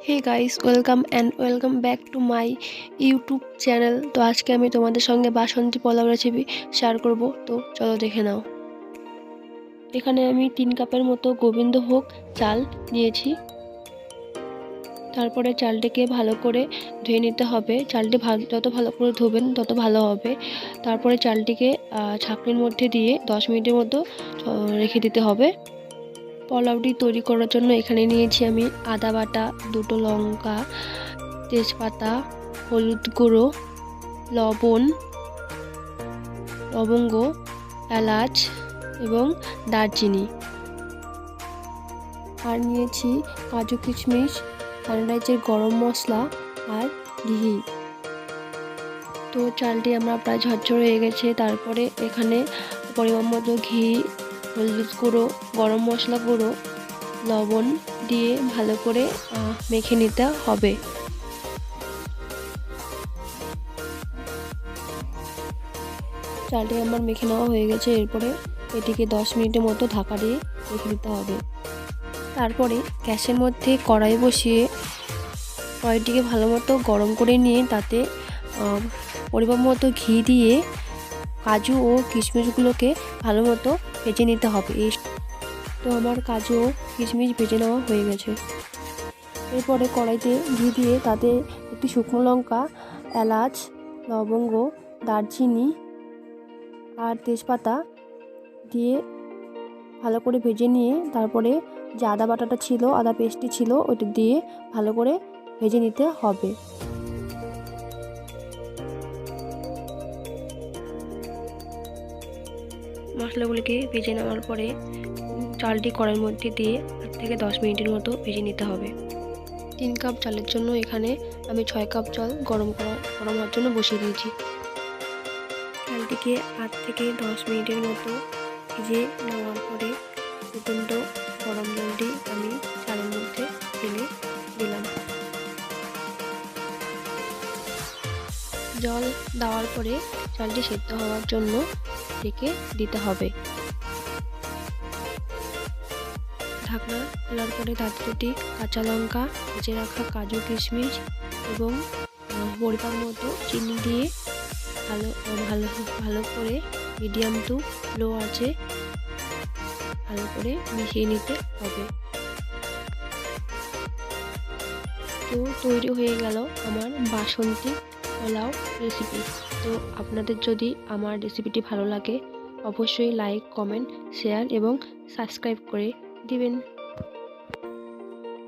Hey guys, welcome back to my YouTube channel. তো আজকে আমি তোমাদের সঙ্গে বাসন্তী পোলাও রেসিপি শেয়ার করব। তো চলো দেখে নাও। এখানে আমি 3 কাপের মতো গোবিন্দ ভোগ চাল নিয়েছি। তারপরে চালটিকে ভালো করে ধুয়ে নিতে হবে। চালটি যত ভালো করে ধুবেন তত ভালো হবে। তারপরে চালটিকে ছাঁকনির মধ্যে দিয়ে 10 মিনিটের মতো রেখে দিতে হবে। পোলাওটি তৈরি করার জন্য এখানে নিয়েছি আমি আদা বাটা, 2টো লঙ্কা, তেজপাতা, হলুদ গুঁড়ো, লবণ, লবঙ্গ, এলাচ এবং দারচিনি। আর নিয়েছি কাজু কিশমিশ, সানরাইজের গরম মশলা আর ঘি। তো চালটি আমরা প্রায় ঝরঝর হয়ে গেছে। তারপরে এখানে পরিমাণ মতো ঘি, হলুদ গুঁড়ো, গরম মশলা গুঁড়ো, লবণ দিয়ে ভালো করে মেখে নিতে হবে। চালটি আমার মেখে নেওয়া হয়ে গেছে। এরপরে এটিকে 10 মিনিটের মতো ঢাকা দিয়ে রেখে দিতে হবে। তারপরে গ্যাসের মধ্যে কড়াই বসিয়ে কড়াইটিকে ভালো মতো গরম করে নিয়ে তাতে পরিমাণ মতো ঘি দিয়ে কাজু ও কিশমিশগুলোকে ভালো মতো ভেজে নিতে হবে। তো আমার কাজু ও কিশমিশ ভেজে নেওয়া হয়ে গেছে। এরপরে কড়াইতে ঘি দিয়ে তাতে একটি শুকনো লঙ্কা, এলাচ, লবঙ্গ, দারচিনি আর তেজপাতা দিয়ে ভালো করে ভেজে নিয়ে তারপরে যে আদা বাটাটা ছিল, আদা পেস্টটি ছিল, ওটা দিয়ে ভালো করে ভেজে নিতে হবে। মশলাগুলিকে ভেজে নেওয়ার পরে চালটি কড়াইয়ের মধ্যে দিয়ে 8 থেকে 10 মিনিটের মতো ভেজে নিতে হবে। 3 কাপ চালের জন্য এখানে আমি 6 কাপ জল গরম হওয়ার জন্য বসিয়ে দিয়েছি। চালটিকে 8 থেকে 10 মিনিটের মতো ভেজে নেওয়ার পরে প্রচণ্ড গরম জলটি আমি চালের মধ্যে ঢেলে দিলাম। জল দেওয়ার পরে চালটি সেদ্ধ হওয়ার জন্য ঢেকে দিতে হবে। ঢাকনা খোলার পরে তাতে দুটি কাঁচা লঙ্কা, ভেজে রাখা কাজু কিশমিশ এবং পরিমাণ মতো চিনি দিয়ে ভালো করে মিডিয়াম টু লো আঁচে ভালো করে মিশিয়ে নিতে হবে। তো তৈরি হয়ে গেল আমার বাসন্তী পোলাও রেসিপি। তো আপনাদের যদি আমার রেসিপিটি ভালো লাগে অবশ্যই লাইক, কমেন্ট, শেয়ার এবং সাবস্ক্রাইব করে দিবেন।